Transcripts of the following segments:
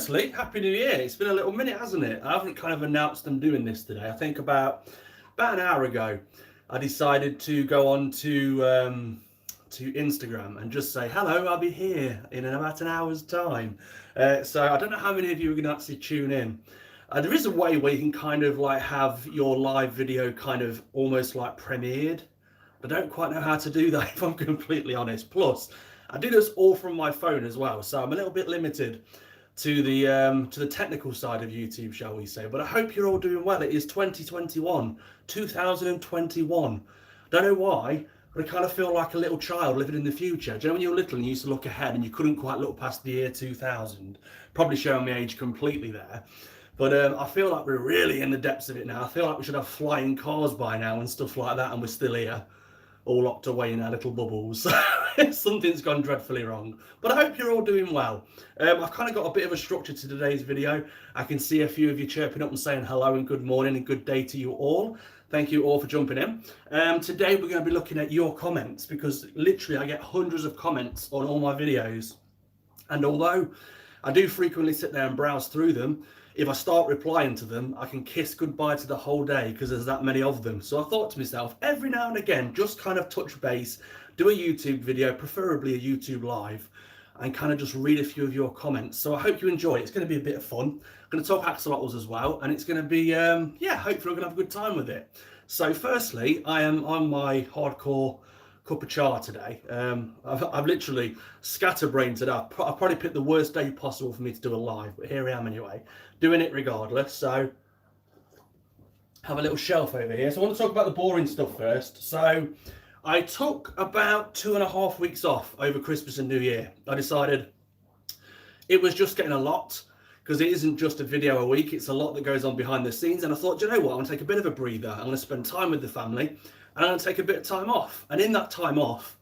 firstly, Happy New Year. It's been a little minute, hasn't it? I haven't kind of announced I'm doing this today. I think about an hour ago, I decided to go on to Instagram and just say, hello, I'll be here in about an hour's time. So I don't know how many of you are going to actually tune in. There is a way where you can kind of like have your live video kind of almost like premiered. I don't quite know how to do that, if I'm completely honest. Plus, I do this all from my phone as well, so I'm a little bit limited to the technical side of YouTube, shall we say. But I hope you're all doing well. It is 2021. Don't know why, but I kind of feel like a little child living in the future. Do you know when you were little and you used to look ahead and you couldn't quite look past the year 2000? Probably showing my age completely there. But I feel like we're really in the depths of it now. I feel like we should have flying cars by now and stuff like that, and we're still here, all locked away in our little bubbles. Something's gone dreadfully wrong. But I hope you're all doing well. I've kind of got a bit of a structure to today's video. I can see a few of you chirping up and saying hello and good morning and good day to you all. Thank you all for jumping in. Today we're going to be looking at your comments, because literally I get hundreds of comments on all my videos. And although I do frequently sit there and browse through them, if I start replying to them, I can kiss goodbye to the whole day because there's that many of them. So I thought to myself, every now and again, just kind of touch base, do a YouTube video, preferably a YouTube live, and kind of just read a few of your comments. So I hope you enjoy it. It's going to be a bit of fun. I'm going to talk axolotls as well, and it's going to be, hopefully I'm going to have a good time with it. So firstly, I am on my hardcore cup of char today. I've literally scatterbrained it up. I've probably picked the worst day possible for me to do a live, but here I am anyway, doing it regardless. So have a little shelf over here. So I want to talk about the boring stuff first. So I took about 2.5 weeks off over Christmas and New Year. I decided it was just getting a lot, because it isn't just a video a week, it's a lot that goes on behind the scenes. And I thought, do you know what, I'm going to take a bit of a breather. I'm going to spend time with the family, and I'm going to take a bit of time off. And in that time off,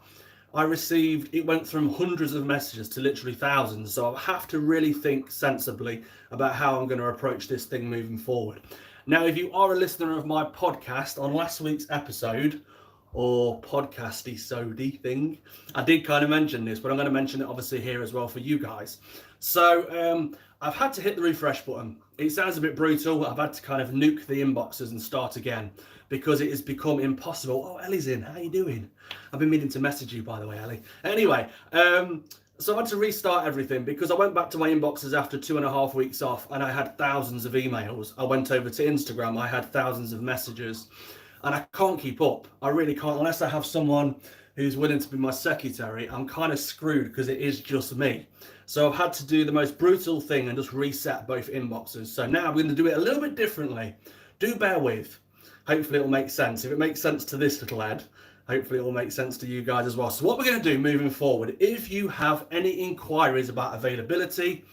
it went from hundreds of messages to literally thousands. So I have to really think sensibly about how I'm going to approach this thing moving forward. Now, if you are a listener of my podcast, on last week's episode, or podcasty sody thing, I did kind of mention this, but I'm going to mention it obviously here as well for you guys. So I've had to hit the refresh button. It sounds a bit brutal. I've had to kind of nuke the inboxes and start again, because it has become impossible. Oh, Ellie's in. How you doing? I've been meaning to message you, by the way, Ellie. Anyway, so I had to restart everything, because I went back to my inboxes after 2.5 weeks off, and I had thousands of emails. I went over to Instagram. I had thousands of messages, and I can't keep up. I really can't, unless I have someone who's willing to be my secretary. I'm kind of screwed because it is just me. So I've had to do the most brutal thing and just reset both inboxes. So now I'm going to do it a little bit differently. Do bear with. Hopefully it will make sense. If it makes sense to this little head, hopefully it will make sense to you guys as well. So what we're going to do moving forward, if you have any inquiries about availability,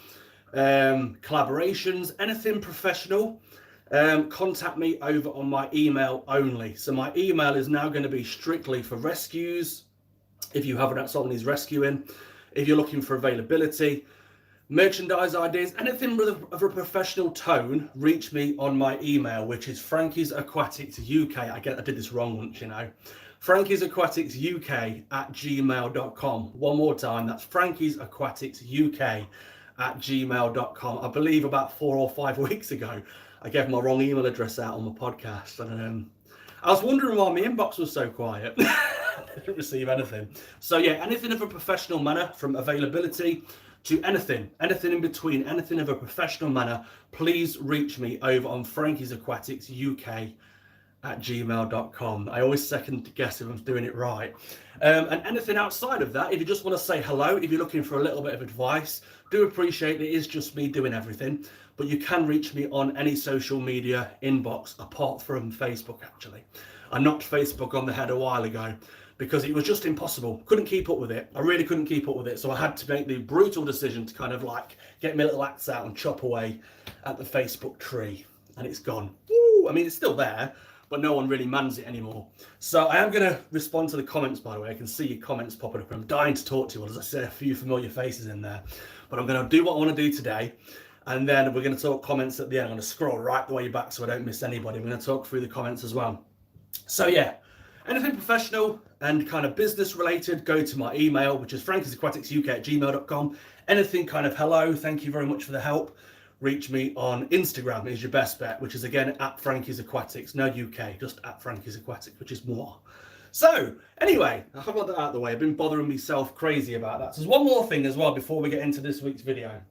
collaborations, anything professional, contact me over on my email only. So my email is now going to be strictly for rescues. If you have an axolotl needs rescuing, if you're looking for availability, merchandise ideas, anything of a professional tone, reach me on my email, which is Frankiesaquaticsuk. I did this wrong once, you know. Frankiesaquaticsuk@gmail.com. One more time, that's Frankiesaquaticsuk@gmail.com. I believe about 4 or 5 weeks ago, I gave my wrong email address out on my podcast, and I was wondering why my inbox was so quiet. I didn't receive anything. So yeah, anything of a professional manner, from availability to anything in between, anything of a professional manner, please reach me over on Frankiesaquaticsuk@gmail.com. I always second guess if I'm doing it right. And anything outside of that, if you just want to say hello, if you're looking for a little bit of advice, do appreciate it is just me doing everything. But you can reach me on any social media inbox apart from Facebook, actually. I knocked Facebook on the head a while ago because it was just impossible. Couldn't keep up with it. I really couldn't keep up with it. So I had to make the brutal decision to kind of like get my little axe out and chop away at the Facebook tree. And it's gone. Woo! I mean, it's still there, but no one really mans it anymore. So I am going to respond to the comments, by the way. I can see your comments popping up. I'm dying to talk to you. As I said, a few familiar faces in there. But I'm going to do what I want to do today. And then we're going to talk comments at the end. I'm going to scroll right the way back so I don't miss anybody. I'm going to talk through the comments as well. So yeah, anything professional and kind of business related, go to my email, which is frankiesaquaticsuk@gmail.com. anything kind of hello, thank you very much for the help, reach me on Instagram is your best bet, which is again at Frankiesaquatics, no UK, just at Frankiesaquatics, which is more. So anyway, I've got that out of the way. I've been bothering myself crazy about that. So there's one more thing as well before we get into this week's video.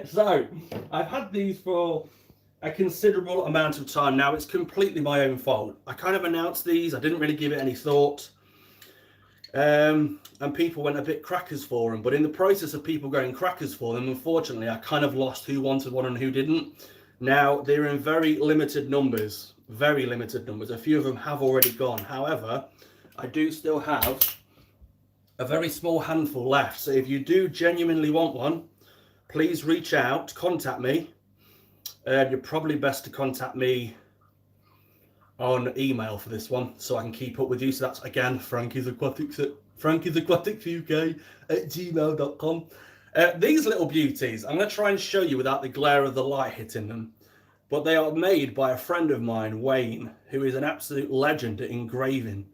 So I've had these for a considerable amount of time now. It's completely my own fault. I kind of announced these, I didn't really give it any thought, and people went a bit crackers for them, but in the process of people going crackers for them, unfortunately I kind of lost who wanted one and who didn't. Now they're in very limited numbers, a few of them have already gone. However, I do still have a very small handful left, so if you do genuinely want one, please reach out, contact me. You're probably best to contact me on email for this one, so I can keep up with you. So that's again Frankiesaquaticsuk at gmail.com. These little beauties, I'm going to try and show you without the glare of the light hitting them, but they are made by a friend of mine, Wayne, who is an absolute legend at engraving,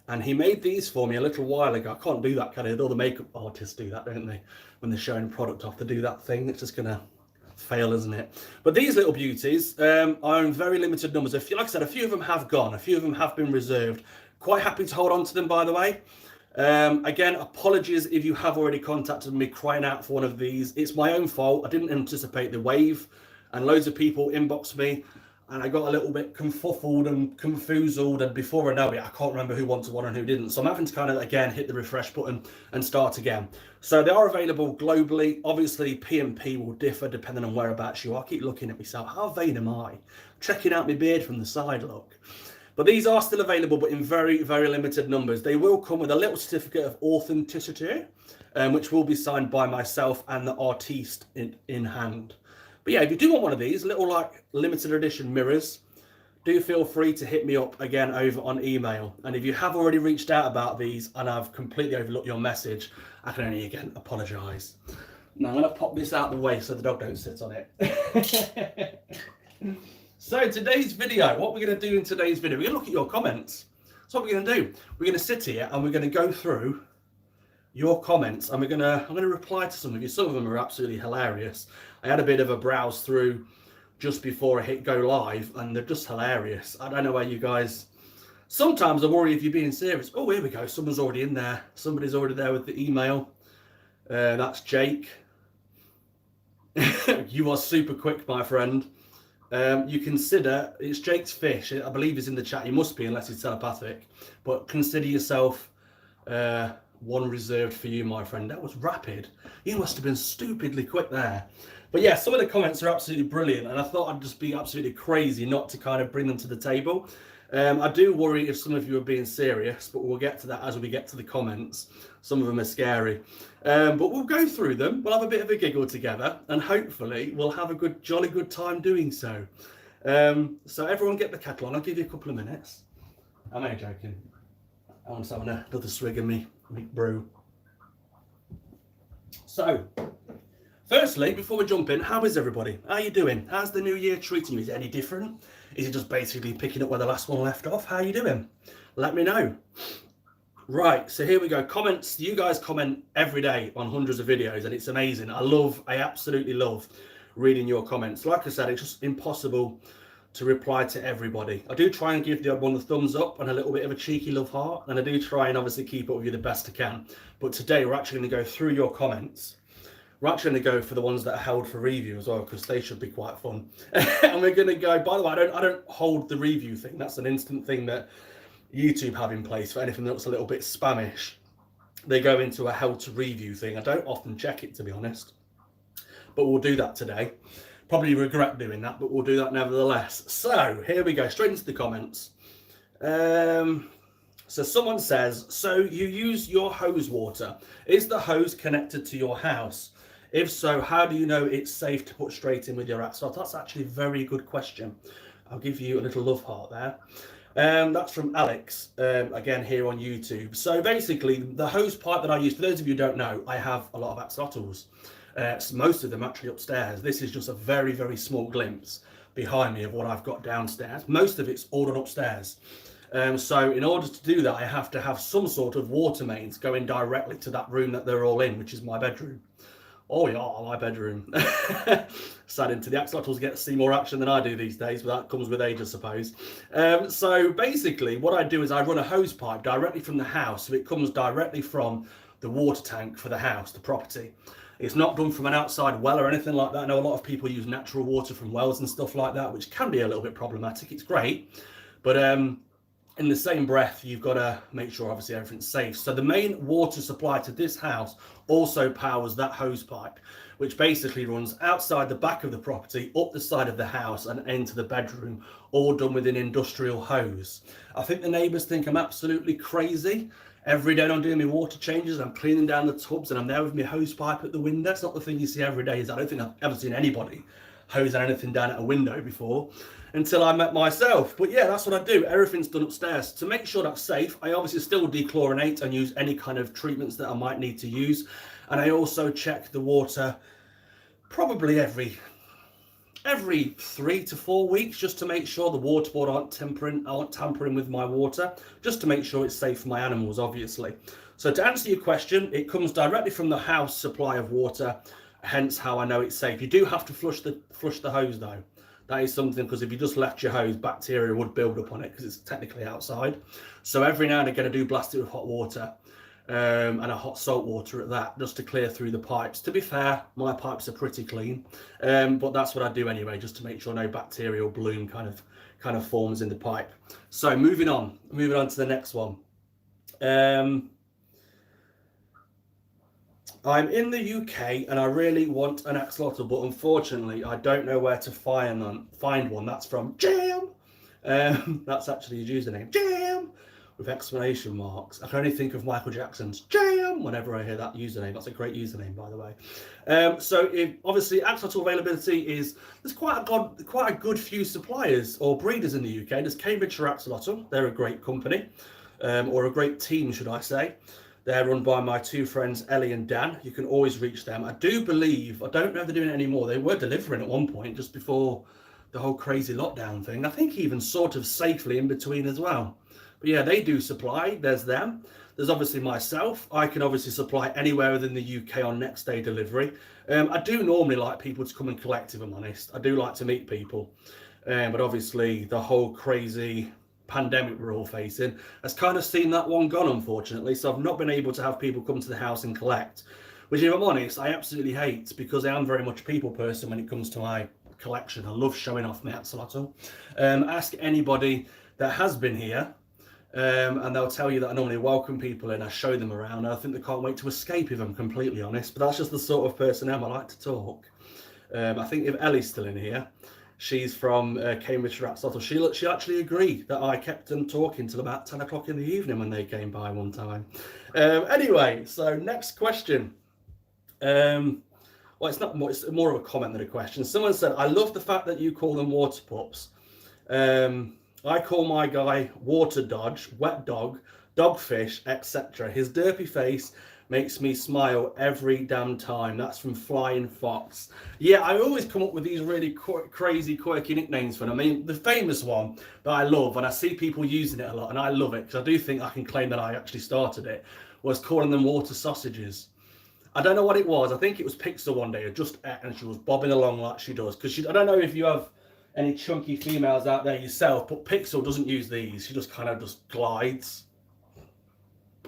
and he made these for me a little while ago. I can't do that, can I? All the makeup artists do that, don't they? When they're showing product off, to do that thing, it's just gonna fail, isn't it? But these little beauties are in very limited numbers. Like I said, a few of them have gone, a few of them have been reserved. Quite happy to hold on to them, by the way. Again, apologies if you have already contacted me crying out for one of these. It's my own fault. I didn't anticipate the wave, and loads of people inboxed me, and I got a little bit confuffled and confoozled, and before I know it, I can't remember who wanted one and who didn't. So I'm having to kind of, again, hit the refresh button and start again. So they are available globally. Obviously, P&P will differ depending on whereabouts you are. I keep looking at myself. How vain am I? Checking out my beard from the side, look. But these are still available, but in very, very limited numbers. They will come with a little certificate of authenticity, which will be signed by myself and the artiste in hand. But yeah, if you do want one of these little like limited edition mirrors, do feel free to hit me up again over on email. And if you have already reached out about these and I've completely overlooked your message, I can only again apologise. Now I'm going to pop this out of the way so the dog don't sit on it. So today's video, what we're going to do in today's video, we're going to look at your comments. That's what we're going to do. We're going to sit here and we're going to go through your comments, and I'm going to reply to some of you. Some of them are absolutely hilarious. I had a bit of a browse through just before I hit go live, and they're just hilarious. I don't know where you guys, sometimes I worry if you're being serious. Oh, here we go, someone's already in there. Somebody's already there with the email. That's Jake. You are super quick, my friend. You consider, it's Jake's fish, I believe he's in the chat. He must be, unless he's telepathic, but consider yourself one reserved for you, my friend. That was rapid. You must have been stupidly quick there. But yeah, some of the comments are absolutely brilliant, and I thought I'd just be absolutely crazy not to kind of bring them to the table. I do worry if some of you are being serious, but we'll get to that as we get to the comments. Some of them are scary, but we'll go through them. We'll have a bit of a giggle together, and hopefully we'll have a good, jolly good time doing so. So everyone get the kettle on. I'll give you a couple of minutes. I'm only joking. I want to have another swig of me brew. So, firstly, before we jump in, how is everybody? How are you doing? How's the new year treating you? Is it any different? Is it just basically picking up where the last one left off? How are you doing? Let me know. Right, so here we go. Comments. You guys comment every day on hundreds of videos, and it's amazing. I absolutely love reading your comments. Like I said, it's just impossible to reply to everybody. I do try and give the odd one a thumbs up and a little bit of a cheeky love heart, and I do try and obviously keep up with you the best I can. But today we're actually going to go through your comments. We're actually going to go for the ones that are held for review as well, because they should be quite fun. And we're going to go, by the way, I don't hold the review thing. That's an instant thing that YouTube have in place for anything that looks a little bit spamish. They go into a held to review thing. I don't often check it, to be honest, but we'll do that today. Probably regret doing that, but we'll do that nevertheless. So here we go, straight into the comments. So someone says, so you use your hose water. Is the hose connected to your house? If so, how do you know it's safe to put straight in with your axolotl? That's actually a very good question. I'll give you a little love heart there. That's from Alex, again here on YouTube. So basically, the hose pipe that I use, for those of you who don't know, I have a lot of axolotls. So most of them actually upstairs. This is just a very, very small glimpse behind me of what I've got downstairs. Most of it's all done upstairs. So in order to do that, I have to have some sort of water mains going directly to that room that they're all in, which is my bedroom. Oh yeah, my bedroom. Sad into the axolotls get to see more action than I do these days, but that comes with age, I suppose. So basically, what I do is I run a hose pipe directly from the house, so it comes directly from the water tank for the house, the property. It's not done from an outside well or anything like that. I know a lot of people use natural water from wells and stuff like that, which can be a little bit problematic. It's great, but in the same breath, you've got to make sure obviously everything's safe. So the main water supply to this house also powers that hose pipe, which basically runs outside the back of the property, up the side of the house and into the bedroom, all done with an industrial hose. I think the neighbours think I'm absolutely crazy. Every day I'm doing my water changes, I'm cleaning down the tubs and I'm there with my hose pipe at the window. It's not the thing you see every day. I don't think I've ever seen anybody hosing anything down at a window before until I met myself. But yeah, that's what I do. Everything's done upstairs. To make sure that's safe, I obviously still dechlorinate and use any kind of treatments that I might need to use. And I also check the water probably every 3 to 4 weeks, just to make sure the water board aren't tampering with my water, just to make sure it's safe for my animals, obviously. So to answer your question, it comes directly from the house supply of water, hence how I know it's safe. You do have to flush the hose though. That is something, because if you just left your hose, bacteria would build up on it because it's technically outside. So every now and again I do blast it with hot water, and a hot salt water at that, just to clear through the pipes. To be fair, my pipes are pretty clean, but that's what I do anyway, just to make sure no bacterial bloom kind of forms in the pipe. So moving on to the next one. I'm in the UK and I really want an axolotl, but unfortunately I don't know where to find one. That's from Jam. That's actually his username, Jam, with exclamation marks. I can only think of Michael Jackson's Jam whenever I hear that username. That's a great username, by the way. So obviously axolotl availability is, there's quite a good few suppliers or breeders in the UK. There's Cambridgeshire Axolotl. They're a great company, or a great team, should I say. They're run by my two friends, Ellie and Dan. You can always reach them. I do believe, I don't know if they're doing it anymore. They were delivering at one point, just before the whole crazy lockdown thing. I think even sort of safely in between as well. But yeah, they do supply. There's them. There's obviously myself. I can obviously supply anywhere within the UK on next day delivery. I do normally like people to come and collect, if I'm honest. I do like to meet people. But obviously the whole crazy pandemic we're all facing has kind of seen that one gone, unfortunately. So I've not been able to have people come to the house and collect, which, if I'm honest, I absolutely hate, because I am very much a people person when it comes to my collection. I love showing off my axolotl. Ask anybody that has been here, and they'll tell you that I normally welcome people in, I show them around, and I think they can't wait to escape, if I'm completely honest. But that's just the sort of person I am. I like to talk. I think if Ellie's still in here, she's from Cambridgeshire Axolotl. She actually agreed that I kept them talking till about 10 o'clock in the evening when they came by one time. Anyway, so next question. Well, it's not more, it's more of a comment than a question. Someone said, I love the fact that you call them water pups. I call my guy water dodge, wet dog, dogfish, etc. His derpy face makes me smile every damn time. That's from Flying Fox. Yeah, I always come up with these really crazy, quirky nicknames for them. I mean, the famous one that I love, and I see people using it a lot, and I love it, because I do think I can claim that I actually started it, was calling them water sausages. I don't know what it was. I think it was Pixel one day, just ate, and she was bobbing along like she does. Because I don't know if you have any chunky females out there yourself, but Pixel doesn't use these. She just kind of just glides.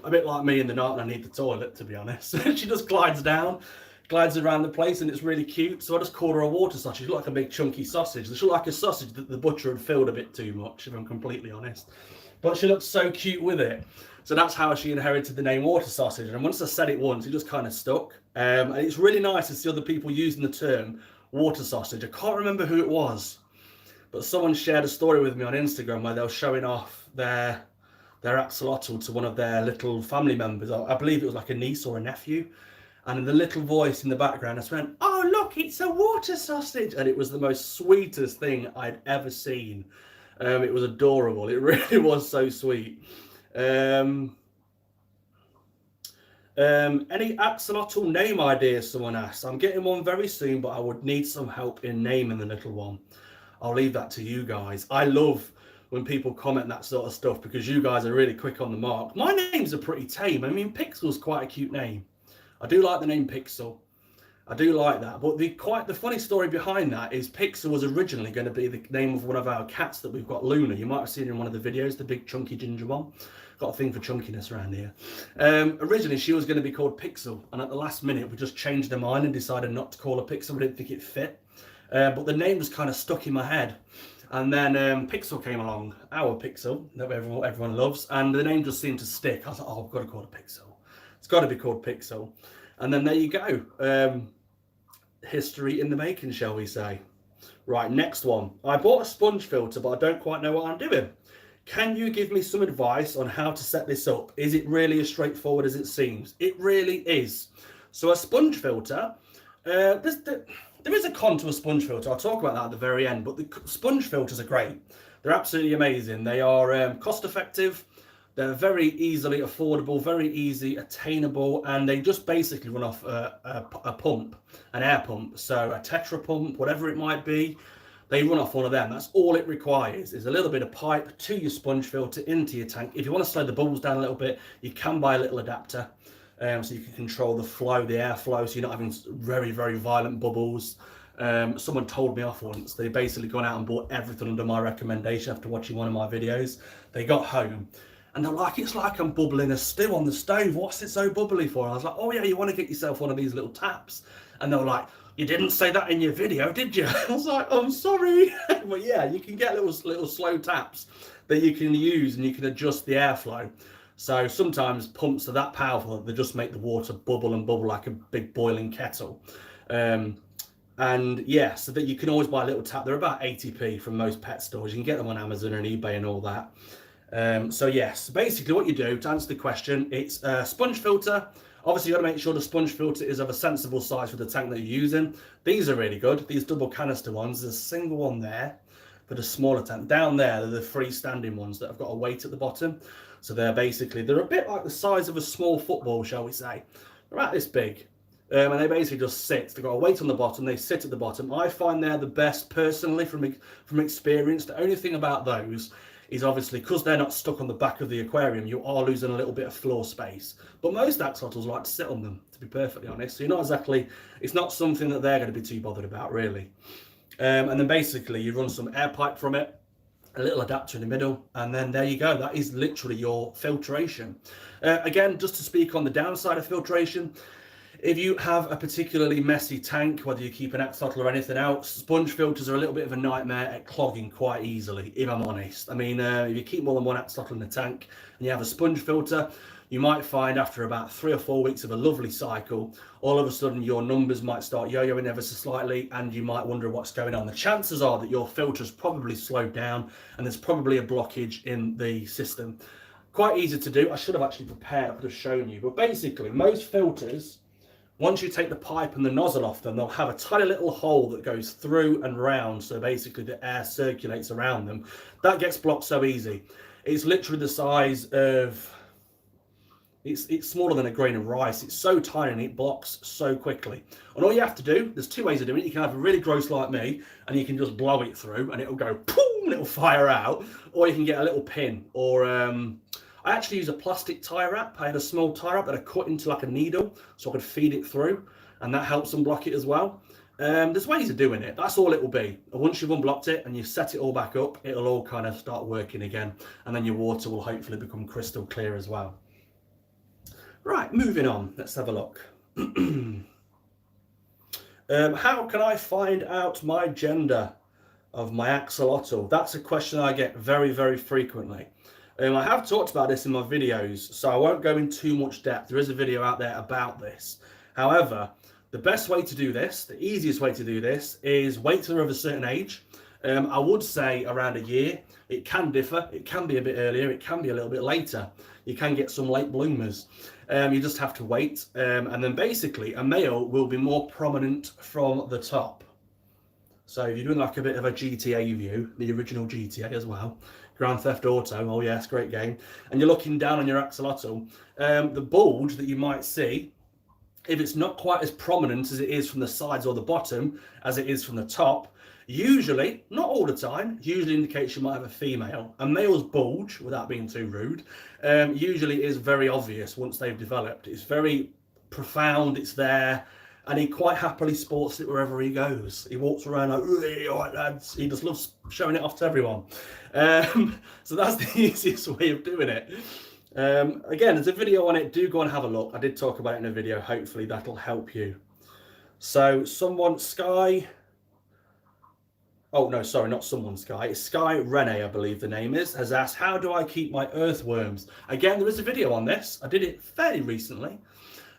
A bit like me in the night when I need the toilet, to be honest. She just glides down, glides around the place, and it's really cute. So I just call her a water sausage. She looks like a big chunky sausage. She looks like a sausage that the butcher had filled a bit too much, if I'm completely honest. But she looks so cute with it. So that's how she inherited the name water sausage. And once I said it once, it just kind of stuck. And it's really nice to see other people using the term water sausage. I can't remember who it was, but someone shared a story with me on Instagram where they were showing off their axolotl to one of their little family members. I believe it was like a niece or a nephew. And in the little voice in the background, I just went, oh, look, it's a water sausage. And it was the most sweetest thing I'd ever seen. It was adorable. It really was so sweet. Any axolotl name ideas, someone asked. I'm getting one very soon, but I would need some help in naming the little one. I'll leave that to you guys. I love when people comment that sort of stuff, because you guys are really quick on the mark. My names are pretty tame. I mean, Pixel's quite a cute name. I do like the name Pixel. I do like that. But the funny story behind that is Pixel was originally going to be the name of one of our cats that we've got, Luna. You might have seen her in one of the videos, the big chunky ginger one. Got a thing for chunkiness around here. Originally, she was going to be called Pixel, and at the last minute, we just changed our mind and decided not to call her Pixel. We didn't think it fit. But the name was kind of stuck in my head. And then Pixel came along, our Pixel, that everyone loves, and the name just seemed to stick. I was like, oh, I've got to call it Pixel. It's got to be called Pixel. And then there you go. History in the making, shall we say. Right, next one. I bought a sponge filter, but I don't quite know what I'm doing. Can you give me some advice on how to set this up? Is it really as straightforward as it seems? It really is. So a sponge filter, there is a con to a sponge filter. I'll talk about that at the very end, but the sponge filters are great. They're absolutely amazing. They are cost effective. They're very easily affordable, very easy attainable, and they just basically run off a pump, an air pump. So a Tetra pump, whatever it might be, they run off one of them. That's all it requires, is a little bit of pipe to your sponge filter into your tank. If you want to slow the bubbles down a little bit, you can buy a little adapter. So you can control the flow, the airflow, so you're not having very, very violent bubbles. Someone told me off once. They basically gone out and bought everything under my recommendation after watching one of my videos. They got home and they're like, it's like I'm bubbling a stew on the stove. What's it so bubbly for? And I was like, oh yeah, you want to get yourself one of these little taps. And they were like, you didn't say that in your video, did you? I was like, I'm sorry. But yeah, you can get little slow taps that you can use, and you can adjust the airflow. So sometimes pumps are that powerful that they just make the water bubble and bubble like a big boiling kettle. And yeah, so that you can always buy a little tap. They're about 80p from most pet stores. You can get them on Amazon and eBay and all that. So yes, basically what you do, to answer the question, it's a sponge filter. Obviously, you got to make sure the sponge filter is of a sensible size for the tank that you're using. These are really good. These double canister ones. There's a single one there for the smaller tank. Down there, they're the freestanding ones that have got a weight at the bottom. So they're a bit like the size of a small football, shall we say. They're about this big. And they basically just sit. They've got a weight on the bottom. They sit at the bottom. I find they're the best personally from experience. The only thing about those is obviously because they're not stuck on the back of the aquarium, you are losing a little bit of floor space. But most axolotls like to sit on them, to be perfectly honest. So it's not something that they're going to be too bothered about, really. And then basically you run some air pipe from it, a little adapter in the middle, and then there you go. That is literally your filtration. Again, just to speak on the downside of filtration, if you have a particularly messy tank, whether you keep an axolotl or anything else, sponge filters are a little bit of a nightmare at clogging quite easily, if I'm honest. I mean, if you keep more than one axolotl in the tank and you have a sponge filter, you might find after about 3 or 4 weeks of a lovely cycle, all of a sudden your numbers might start yo-yoing ever so slightly, and you might wonder what's going on. The chances are that your filter's probably slowed down and there's probably a blockage in the system. Quite easy to do. I should have actually prepared, I could have shown you. But basically, most filters, once you take the pipe and the nozzle off them, they'll have a tiny little hole that goes through and round. So basically the air circulates around them. That gets blocked so easy. It's literally the size of... It's smaller than a grain of rice. It's so tiny and it blocks so quickly. And all you have to do, there's 2 ways of doing it. You can have a really gross like me, and you can just blow it through and it'll go boom, and it'll fire out. Or you can get a little pin. Or I actually use a plastic tie wrap. I had a small tie wrap that I cut into like a needle so I could feed it through, and that helps unblock it as well. There's ways of doing it. That's all it will be. And once you've unblocked it and you set it all back up, it'll all kind of start working again, and then your water will hopefully become crystal clear as well. Right, moving on. Let's have a look. How can I find out my gender of my axolotl? That's a question I get very, very frequently. I have talked about this in my videos, so I won't go in too much depth. There is a video out there about this. However, the best way to do this, the easiest way to do this, is wait till they're of a certain age. I would say around a year. It can differ. It can be a bit earlier. It can be a little bit later. You can get some late bloomers. You just have to wait. And then basically a male will be more prominent from the top. So if you're doing like a bit of a GTA view, the original GTA as well, Grand Theft Auto, oh yes, great game, and you're looking down on your axolotl, the bulge that you might see, if it's not quite as prominent as it is from the sides or the bottom as it is from the top, Usually, not all the time, usually indicates you might have a female. A male's bulge, without being too rude, usually is very obvious once they've developed. It's very profound, it's there, and he quite happily sports it wherever he goes. He walks around like, all right, lads. He just loves showing it off to everyone. So that's the easiest way of doing it. Again, there's a video on it. Do go and have a look. I did talk about it in a video. Hopefully that'll help you. So someone, Sky... Oh, no, sorry, not someone, Sky. It's Sky Rene, I believe the name is, has asked, how do I keep my earthworms? Again, there is a video on this. I did it fairly recently.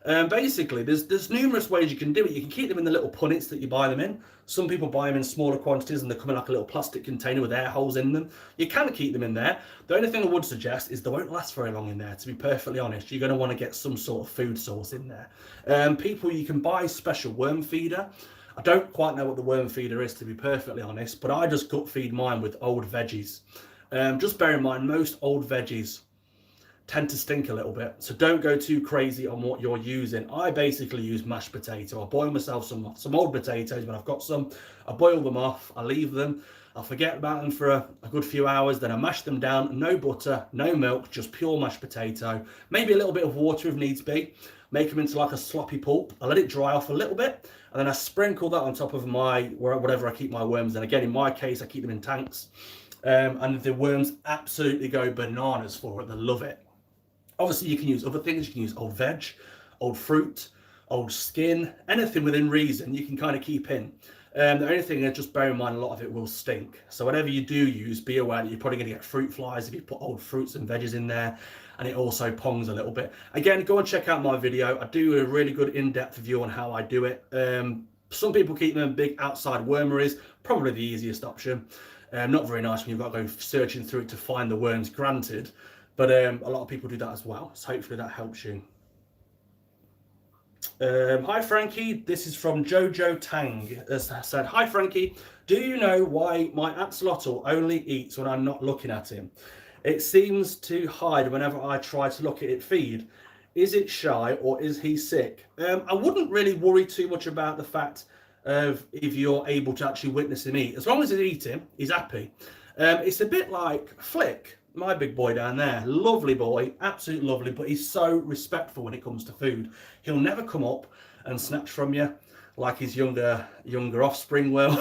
Basically, there's numerous ways you can do it. You can keep them in the little punnets that you buy them in. Some people buy them in smaller quantities and they come in like a little plastic container with air holes in them. You can keep them in there. The only thing I would suggest is they won't last very long in there, to be perfectly honest. You're going to want to get some sort of food source in there. You can buy special worm feeder. I don't quite know what the worm feeder is, to be perfectly honest, but I just gut feed mine with old veggies. Just bear in mind, most old veggies tend to stink a little bit, so don't go too crazy on what you're using. I basically use mashed potato. I boil myself some old potatoes when I've got some. I boil them off, I leave them, I forget about them for a good few hours, then I mash them down. No butter, no milk, just pure mashed potato, maybe a little bit of water if needs be. Make them into like a sloppy pulp. I let it dry off a little bit, and then I sprinkle that on top of whatever I keep my worms in. Again, in my case, I keep them in tanks, and the worms absolutely go bananas for it. They love it. Obviously, you can use other things. You can use old veg, old fruit, old skin, anything within reason you can kind of keep in. The only thing is, just bear in mind, a lot of it will stink. So whatever you do use, be aware that you're probably going to get fruit flies if you put old fruits and veggies in there, and it also pongs a little bit. Again, go and check out my video. I do a really good in-depth review on how I do it. Some people keep them in big outside wormeries, probably the easiest option. Not very nice when you've got to go searching through it to find the worms, granted, but a lot of people do that as well. So hopefully that helps you. Hi Frankie, this is from Jojo Tang. As I said, hi Frankie, do you know why my axolotl only eats when I'm not looking at him? It seems to hide whenever I try to look at it feed. Is it shy or is he sick? I wouldn't really worry too much about the fact of if you're able to actually witness him eat. As long as he's eating, he's happy. It's a bit like Flick, my big boy down there. Lovely boy, absolutely lovely, but he's so respectful when it comes to food. He'll never come up and snatch from you like his younger offspring will.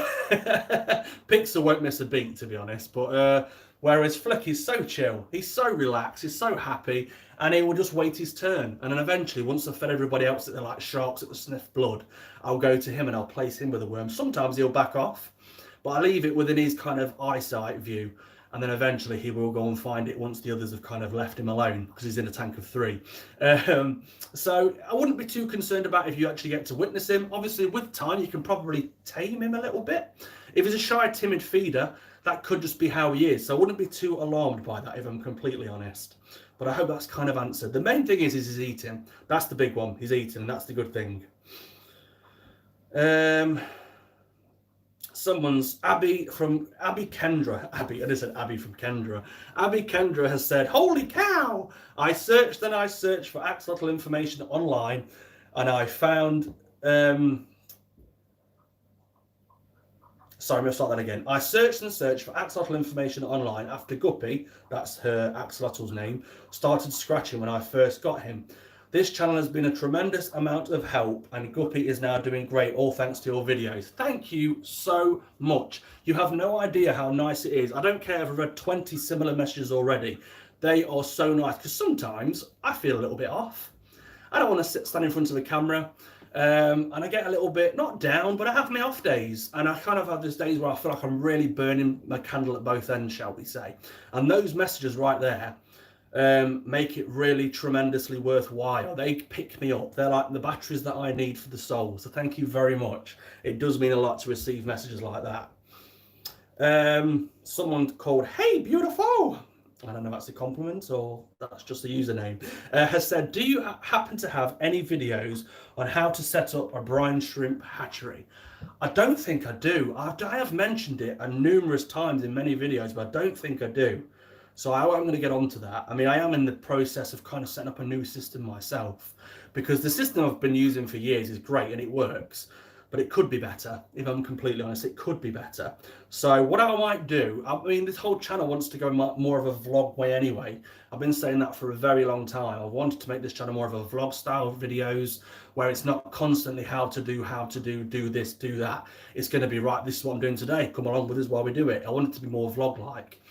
Pixel won't miss a beat, to be honest, but whereas Flick is so chill, he's so relaxed, he's so happy, and he will just wait his turn. And then eventually, once I've fed everybody else that they're like sharks that sniff blood, I'll go to him and I'll place him with a worm. Sometimes he'll back off, but I leave it within his kind of eyesight view. And then eventually he will go and find it once the others have kind of left him alone, because he's in a tank of 3. So I wouldn't be too concerned about if you actually get to witness him. Obviously, with time, you can probably tame him a little bit. If he's a shy, timid feeder, that could just be how he is. So I wouldn't be too alarmed by that, if I'm completely honest. But I hope that's kind of answered. The main thing is he's eating. That's the big one. He's eating, and that's the good thing. Someone's Abby Kendra. I just said Abby from Kendra. Abby Kendra has said, holy cow! I searched and I searched for axolotl information online, and I found sorry, I'm going to start that again. I searched and searched for axolotl information online after Guppy, that's her axolotl's name, started scratching when I first got him. This channel has been a tremendous amount of help, and Guppy is now doing great, all thanks to your videos. Thank you so much. You have no idea how nice it is. I don't care if I've read 20 similar messages already. They are so nice, because sometimes I feel a little bit off. I don't want to stand in front of the camera, and I get a little bit, not down, but I have my off days, and I kind of have these days where I feel like I'm really burning my candle at both ends, shall we say. And those messages right there make it really tremendously worthwhile. They pick me up. They're like the batteries that I need for the soul. So thank you very much. It does mean a lot to receive messages like that. Someone called Hey Beautiful, I don't know if that's a compliment or that's just a username, has said, do you happen to have any videos on how to set up a brine shrimp hatchery? I don't think I do. I have mentioned it numerous times in many videos, but I don't think I do. So I'm going to get onto that. I mean, I am in the process of kind of setting up a new system myself, because the system I've been using for years is great and it works. but it could be better. If I'm completely honest, it could be better. So what I might do, I mean, this whole channel wants to go more of a vlog way anyway. I've been saying that for a very long time. I wanted to make this channel more of a vlog style videos where it's not constantly how to do this, do that. It's going to be, right, this is what I'm doing today. Come along with us while we do it. I want it to be more vlog-like.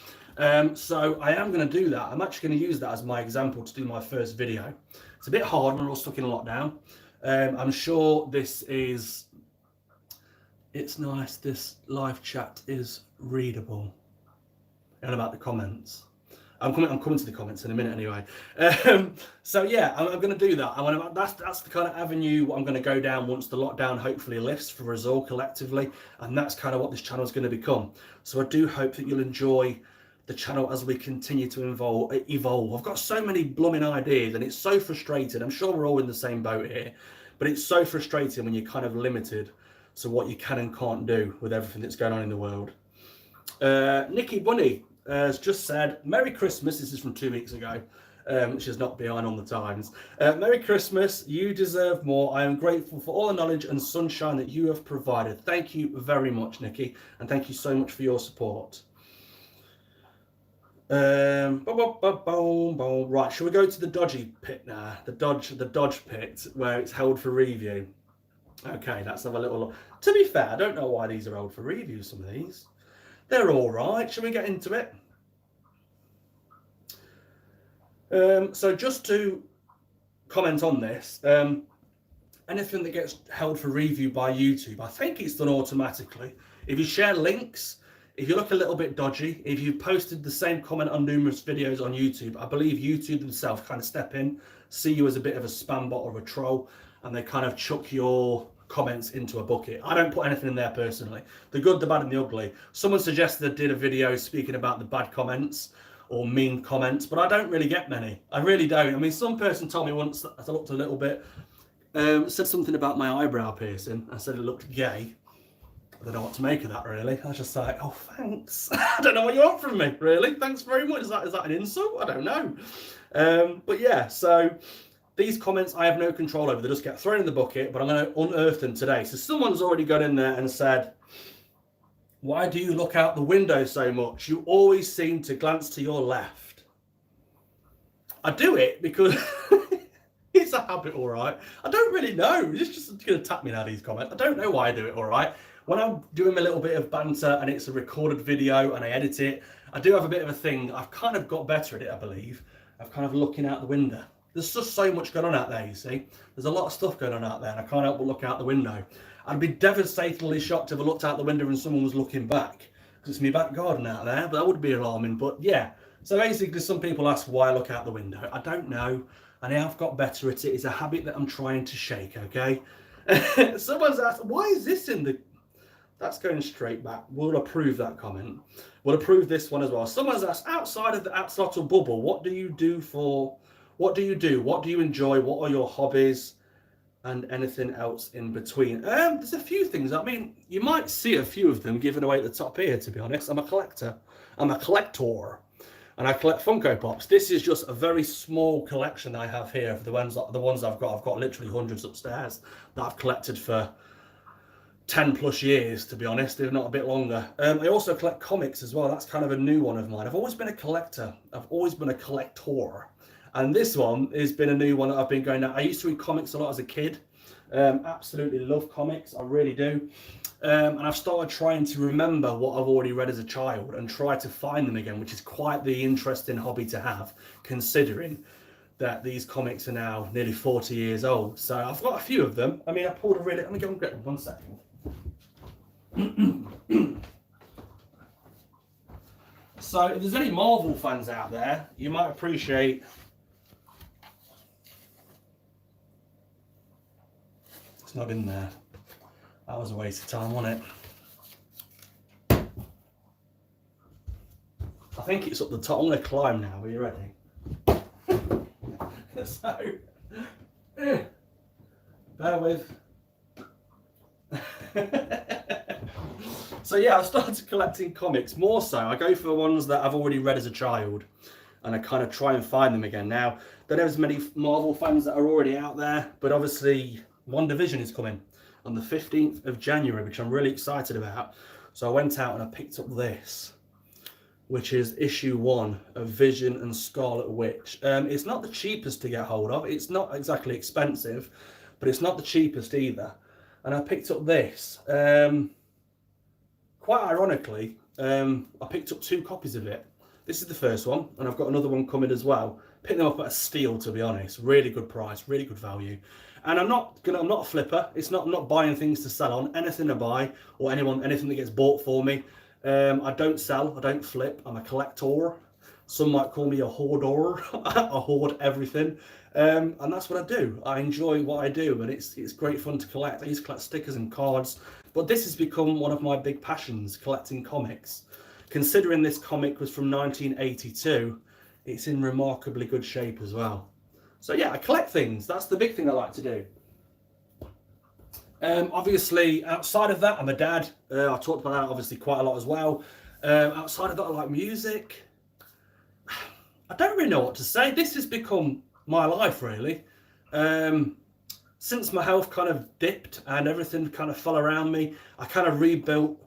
So I am going to do that. I'm actually going to use that as my example to do my first video. It's a bit hard when we're all stuck in lockdown. I'm sure it's nice, this live chat is readable. And about the comments. I'm coming to the comments in a minute anyway. So yeah, I'm going to do that. That's the kind of avenue I'm going to go down once the lockdown hopefully lifts for us all collectively, and that's kind of what this channel is going to become. So I do hope that you'll enjoy the channel as we continue to evolve. I've got so many blooming ideas, and it's so frustrating. I'm sure we're all in the same boat here, but it's so frustrating when you're kind of limited to what you can and can't do with everything that's going on in the world. Nikki Bunny has just said, Merry Christmas. This is from 2 weeks ago. She's not behind on the times. Merry Christmas. You deserve more. I am grateful for all the knowledge and sunshine that you have provided. Thank you very much, Nikki. And thank you so much for your support. Right, shall we go to the dodgy pit now? The dodge pit where it's held for review. Okay, let's have a little look. To be fair, I don't know why these are held for review, some of these. They're all right. Shall we get into it? So just to comment on this, anything that gets held for review by YouTube, I think it's done automatically. If you share links, if you look a little bit dodgy, if you've posted the same comment on numerous videos on YouTube, I believe YouTube themselves kind of step in, see you as a bit of a spam bot or a troll, and they kind of chuck your comments into a bucket. I don't put anything in there personally. The good, the bad, and the ugly. Someone suggested I did a video speaking about the bad comments or mean comments, but I don't really get many. I really don't. I mean, some person told me once that I looked a little bit, said something about my eyebrow piercing. I said it looked gay. I don't know what to make of that, really. I was just like, oh, thanks. I don't know what you want from me, really. Thanks very much. Is that an insult? I don't know. But yeah, so these comments I have no control over. They just get thrown in the bucket, but I'm going to unearth them today. So someone's already got in there and said, why do you look out the window so much? You always seem to glance to your left. I do it because it's a habit, all right. I don't really know. It's just going to tap me now, these comments. I don't know why I do it, all right. When I'm doing a little bit of banter and it's a recorded video and I edit it, I do have a bit of a thing. I've kind of got better at it, I believe. I've kind of looking out the window. There's just so much going on out there, you see. There's a lot of stuff going on out there and I can't help but look out the window. I'd be devastatingly shocked if I looked out the window and someone was looking back, because it's my back garden out there, but that would be alarming. But yeah, so basically some people ask why I look out the window. I don't know, and I've got better at it. It's a habit that I'm trying to shake, okay? Someone's asked, why is this in the... That's going straight back. We'll approve that comment. We'll approve this one as well. Someone's asked, outside of the axolotl bubble, what do you do? What do you enjoy? What are your hobbies? And anything else in between? There's a few things. I mean, you might see a few of them given away at the top here, to be honest. I'm a collector. I'm a collector. And I collect Funko Pops. This is just a very small collection I have here for the ones I've got. I've got literally hundreds upstairs that I've collected for 10 plus years, to be honest, if not a bit longer. I also collect comics as well. That's kind of a new one of mine. I've always been a collector. I've always been a collector. And this one has been a new one that I've been going down. I used to read comics a lot as a kid. Absolutely love comics. I really do. And I've started trying to remember what I've already read as a child and try to find them again, which is quite the interesting hobby to have, considering that these comics are now nearly 40 years old. So I've got a few of them. I mean, I pulled a really... Let me go and get them 1 second. So if there's any Marvel fans out there, you might appreciate... It's not in there. That was a waste of time, wasn't it? I think it's up the top. I'm going to climb now. Are you ready? So, bear with. So yeah, I started collecting comics. More so, I go for the ones that I've already read as a child, and I kind of try and find them again. Now, there are as many Marvel fans that are already out there, but obviously WandaVision is coming, on the 15th of January, which I'm really excited about. So I went out and I picked up this, which is issue 1 of Vision and Scarlet Witch. It's not the cheapest to get hold of. It's not exactly expensive, but it's not the cheapest either. And I picked up this. Quite ironically, I picked up 2 copies of it. This is the first one, and I've got another one coming as well. Picked them up at a steal, to be honest. Really good price, really good value. And I'm not a flipper. I'm not buying things to sell on. Anything I buy, or anything that gets bought for me, I don't sell, I don't flip. I'm a collector. Some might call me a hoarder. I hoard everything. And that's what I do. I enjoy what I do, and it's great fun to collect. I used to collect stickers and cards, but this has become one of my big passions, collecting comics. Considering this comic was from 1982, it's in remarkably good shape as well. So yeah, I collect things. That's the big thing I like to do. Obviously, outside of that, I'm a dad. I talked about that obviously quite a lot as well. Outside of that, I like music. I don't really know what to say. This has become my life, really. Since my health kind of dipped and everything kind of fell around me, I kind of rebuilt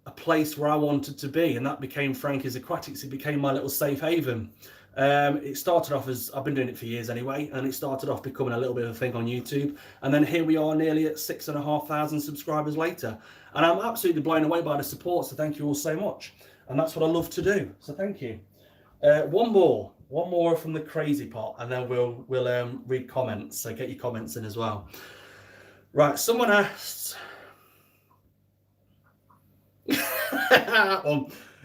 a place where I wanted to be, and that became Frankiesaquaticsuk. It became my little safe haven. It started off as, I've been doing it for years anyway, and it started off becoming a little bit of a thing on YouTube, and then here we are nearly at 6,500 subscribers later, and I'm absolutely blown away by the support, so thank you all so much. And that's what I love to do, so thank you. One more from the crazy pot, and then we'll read comments, so get your comments in as well. Right, someone asked,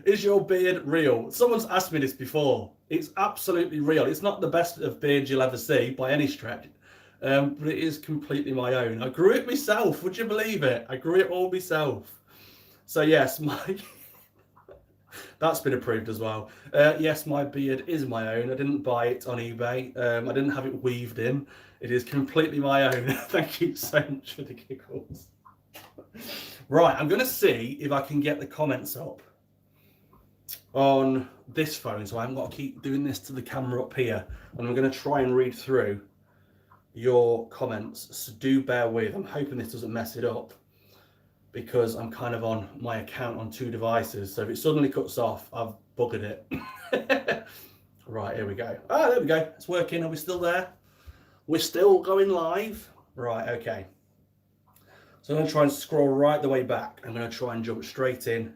is your beard real? Someone's asked me this before. It's absolutely real. It's not the best of beard you'll ever see by any stretch, but it is completely my own. I grew it myself. Would you believe it? I grew it all myself. So yes, that's been approved as well. Yes, my beard is my own. I didn't buy it on eBay. I didn't have it weaved in. It is completely my own. Thank you so much for the giggles. Right, I'm going to see if I can get the comments up on this phone, so I haven't got to keep doing this to the camera up here, and I'm going to try and read through your comments, so do bear with. I'm hoping this doesn't mess it up, because I'm kind of on my account on 2 devices, so if it suddenly cuts off, I've buggered it. Right, here we go. Ah, there we go. It's working. Are we still there? We're still going live. Right, okay. So I'm going to try and scroll right the way back. I'm going to try and jump straight in.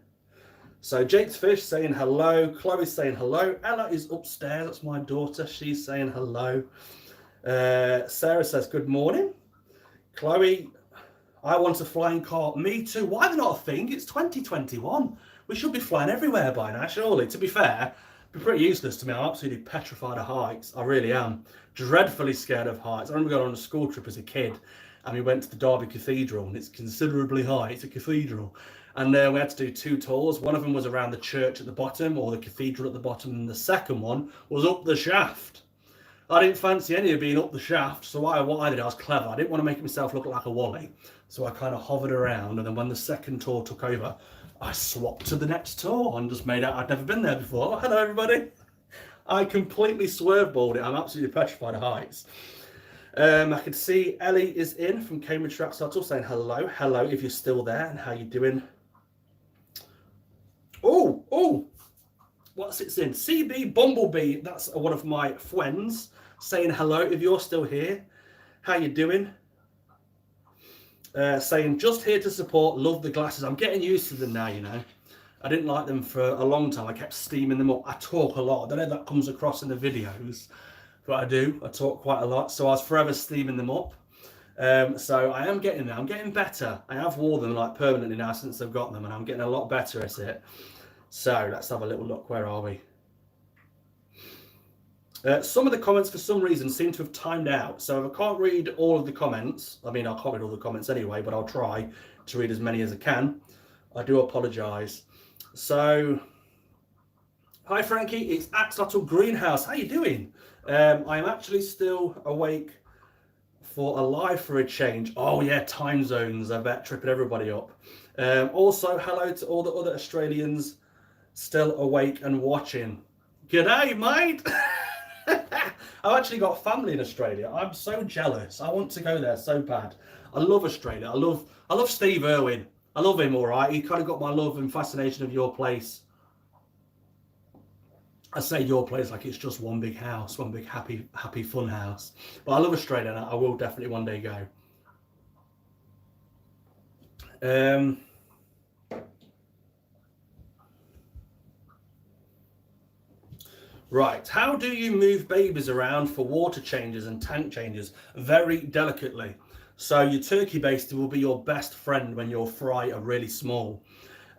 So Jake's Fish saying hello. Chloe's saying hello. Ella is upstairs. That's my daughter. She's saying hello. Sarah says good morning. Chloe, I want a flying car. Me too. Why are they not a thing? It's 2021. We should be flying everywhere by now, surely. To be fair, it'd be pretty useless to me. I'm absolutely petrified of heights. I really am. Dreadfully scared of heights. I remember going on a school trip as a kid, and we went to the Derby Cathedral, and it's considerably high. It's a cathedral. And we had to do 2 tours. One of them was around the church at the bottom, or the cathedral at the bottom, and the second one was up the shaft. I didn't fancy any of being up the shaft, so what I did, I was clever. I didn't want to make myself look like a wally, so I kind of hovered around, and then when the second tour took over, I swapped to the next tour and just made out I'd never been there before. Oh, hello, everybody. I completely swerveballed it. I'm absolutely petrified of heights. I can see Ellie is in from Cambridge Axolotl saying hello. Hello, if you're still there, and how you doing? Oh, what's it in? CB Bumblebee, that's one of my friends saying hello, if you're still here. How you doing? Saying just here to support, love the glasses. I'm getting used to them now, you know. I didn't like them for a long time. I kept steaming them up. I talk a lot. I don't know if that comes across in the videos, but I do. I talk quite a lot, so I was forever steaming them up. So I am getting there. I'm getting better. I have worn them like permanently now since I've got them, and I'm getting a lot better at it. So let's have a little look. Where are we? Some of the comments for some reason seem to have timed out. So if I can't read all of the comments, I mean, I can't read all the comments anyway, but I'll try to read as many as I can. I do apologise. So, hi Frankie, it's Axolotl Greenhouse. How you doing? I am actually still awake for a live for a change. Oh yeah, time zones, I bet, tripping everybody up. Also, hello to all the other I've actually got family in Australia. I'm so jealous. I want to go there so bad. I love Australia. I love Steve Irwin. I love him, all right. He kind of got my love and fascination of your place. I say your place like it's just one big house, one big happy fun house. But I love Australia and I will definitely one day go. Right, how do you move babies around for water changes and tank changes? Very delicately. So your turkey baster will be your best friend when your fry are really small.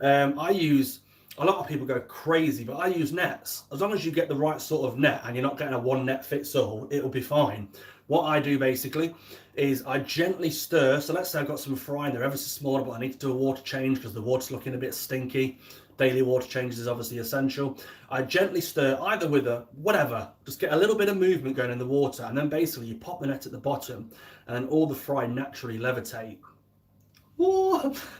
I use, a lot of people go crazy, but I use nets. As long as you get the right sort of net and you're not getting a one net fits all, it'll be fine. What I do basically is I gently stir. So let's say I've got some fry in there, ever so small, but I need to do a water change because the water's looking a bit stinky. Daily water changes is obviously essential. I gently stir either with a whatever, just get a little bit of movement going in the water, and then basically you pop the net at the bottom and all the fry naturally levitate.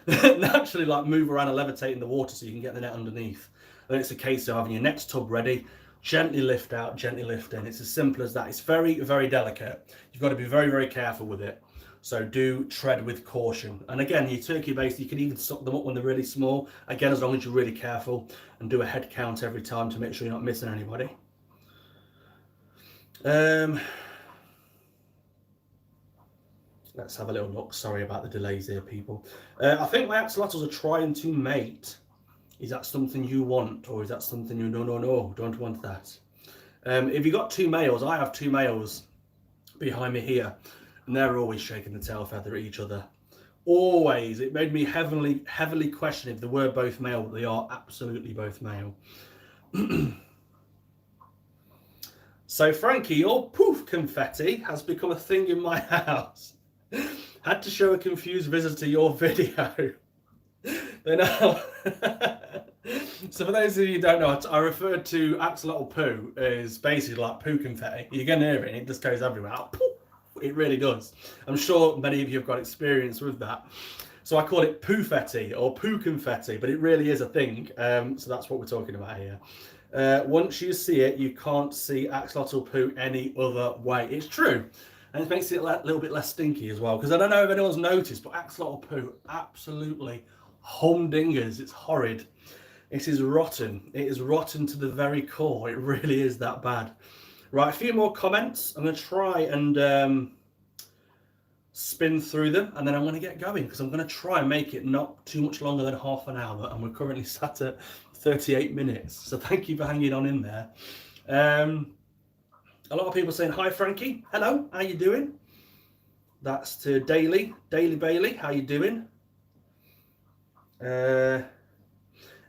Naturally like move around and levitate in the water so you can get the net underneath. Then it's a case of having your next tub ready, gently lift out, gently lift in. It's as simple as that. It's very, very delicate. You've got to be very, very careful with it. So do tread with caution. And again, your turkey baster, you can even suck them up when they're really small. Again, as long as you're really careful and do a head count every time to make sure you're not missing anybody. Let's have a little look. Sorry about the delays here, people. I think my axolotls are trying to mate. Is that something you want, or is that something you no, don't want that? If you got two males, I have two males behind me here, and they're always shaking the tail feather at each other. Always. It made me heavily question if they were both male, but they are absolutely both male. So Frankie, your poof confetti has become a thing in my house. Had to show a confused visitor your video. So for those of you who don't know, I referred to axolotl poo as basically like poo confetti. You can hear it and it just goes everywhere. It really does. I'm sure many of you have got experience with that. So I call it poofetti or poo confetti, but it really is a thing. So that's what we're talking about here. Once you see it, you can't see axolotl poo any other way. It's true. And it makes it a little bit less stinky as well. Because I don't know if anyone's noticed, but axolotl poo, absolutely humdingers. It's horrid. It is rotten. It is rotten to the very core. It really is that bad. Right, a few more comments. I'm going to try and spin through them, and then I'm going to get going because I'm going to try and make it not too much longer than half an hour, and we're currently sat at 38 minutes. So thank you for hanging on in there. A lot of people saying, hi, Frankie. Hello, how you doing? That's to Daily Bailey. How you doing?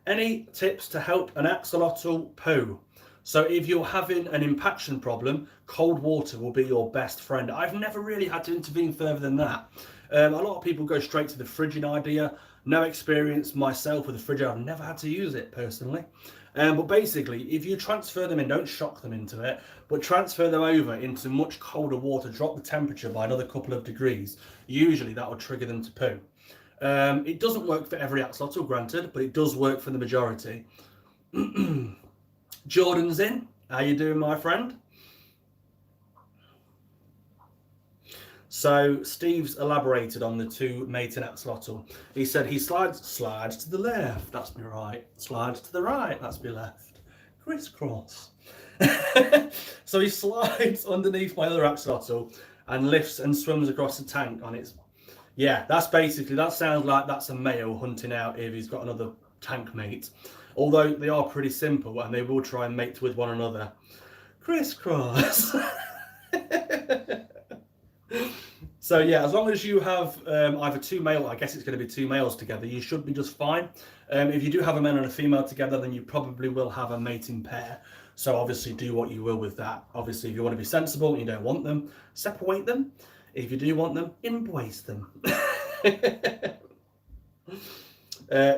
Any tips to help an axolotl poo? So if you're having an impaction problem, cold water will be your best friend. I've never really had to intervene further than that. A lot of people go straight to the fridging idea. No experience myself with the fridge. I've never had to use it personally. But basically, if you transfer them in, don't shock them into it, but transfer them over into much colder water, drop the temperature by another couple of degrees. Usually that will trigger them to poo. It doesn't work for every axolotl, granted, but it does work for the majority. Jordan's in. How you doing, my friend? So Steve's elaborated on the two mating axolotl. He said he slides to the left, that's me right. Slides to the right, that's me left. Crisscross. So he slides underneath my other axolotl and lifts and swims across the tank on its. Yeah, that's basically, that sounds like that's a male hunting out if he's got another tank mate. Although they are pretty simple and they will try and mate with one another. Crisscross. So yeah, as long as you have either two male, I guess it's going to be two males together, you should be just fine. If you do have a male and a female together, then you probably will have a mating pair. So obviously do what you will with that. Obviously, if you want to be sensible and you don't want them, separate them. If you do want them, embrace them.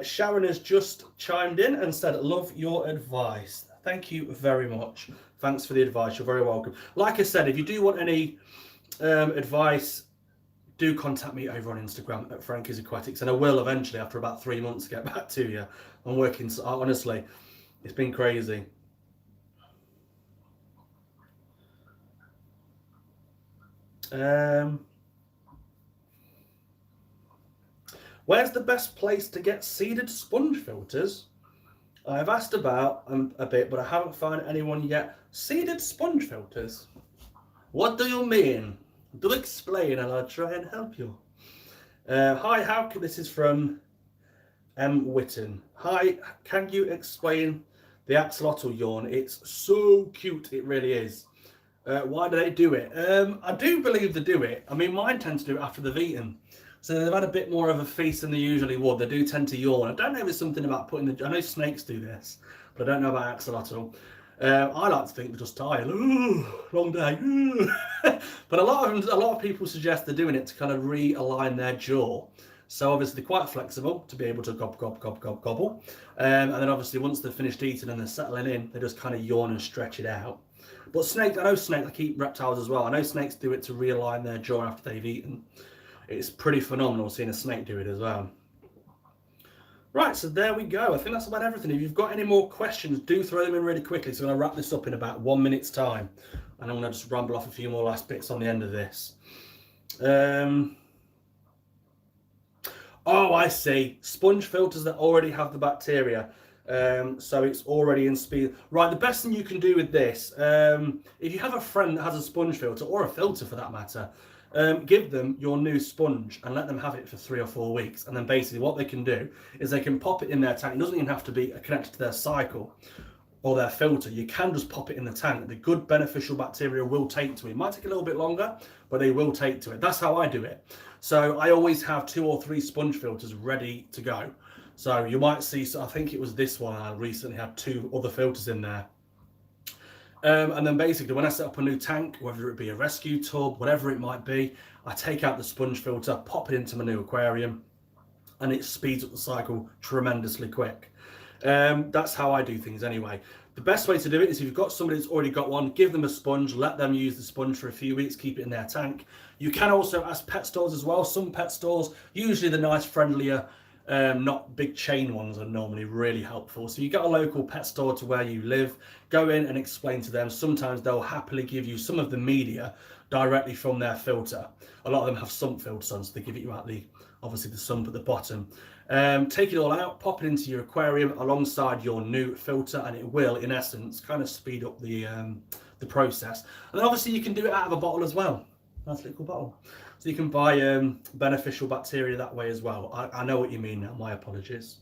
Sharon has just chimed in and said, love your advice. Thank you very much. Thanks for the advice. You're very welcome. Like I said, if you do want any advice, do contact me over on Instagram at Frankiesaquaticsuk, and I will eventually, after about 3 months, get back to you. I'm working, honestly, it's been crazy. Where's the best place to get seeded sponge filters? I've asked about a bit, but I haven't found anyone yet. Seeded sponge filters? What do you mean? Do explain and I'll try and help you. Hi, this is from M. Witten. Hi, can you explain the axolotl yawn? It's so cute, it really is. Why do they do it? I do believe they do it. I mean, mine tend to do it after they've eaten. So they've had a bit more of a feast than they usually would. They do tend to yawn. I don't know if it's something about putting the... I know snakes do this, but I don't know about axolotl. I like to think they're just tired. Ooh, long day. But a lot of people suggest they're doing it to kind of realign their jaw. So obviously they're quite flexible to be able to gobble. And then obviously once they've finished eating and they're settling in, they just kind of yawn and stretch it out. But snakes, I know snakes, I keep reptiles as well. I know snakes do it to realign their jaw after they've eaten. It's pretty phenomenal seeing a snake do it as well. Right, so there we go. I think that's about everything. If you've got any more questions, do throw them in really quickly. So I'm going to wrap this up in about 1 minute's time. And I'm going to just ramble off a few more last bits on the end of this. Oh, I see. Sponge filters that already have the bacteria. So it's already in speed. Right, the best thing you can do with this, if you have a friend that has a sponge filter, or a filter for that matter, give them your new sponge and let them have it for 3 or 4 weeks. And then basically what they can do is they can pop it in their tank. It doesn't even have to be connected to their cycle or their filter. You can just pop it in the tank. The good beneficial bacteria will take to it. It might take a little bit longer, but they will take to it. That's how I do it. So I always have 2 or 3 sponge filters ready to go. So you might see, so I think it was this one, I recently had 2 other filters in there. And then basically when I set up a new tank, whether it be a rescue tub, whatever it might be, I take out the sponge filter, pop it into my new aquarium, and it speeds up the cycle tremendously quick. That's how I do things anyway. The best way to do it is if you've got somebody that's already got one, give them a sponge, let them use the sponge for a few weeks, keep it in their tank. You can also ask pet stores as well. Some pet stores, usually the nice, friendlier, not big chain ones, are normally really helpful. So you get a local pet store to where you live, go in and explain to them. Sometimes they'll happily give you some of the media directly from their filter. A lot of them have sump filters on, so they give it you out obviously the sump at the bottom. Take it all out, pop it into your aquarium alongside your new filter, and it will, in essence, kind of speed up the process. And then obviously you can do it out of a bottle as well. Nice little bottle. So you can buy beneficial bacteria that way as well. I know what you mean now, my apologies.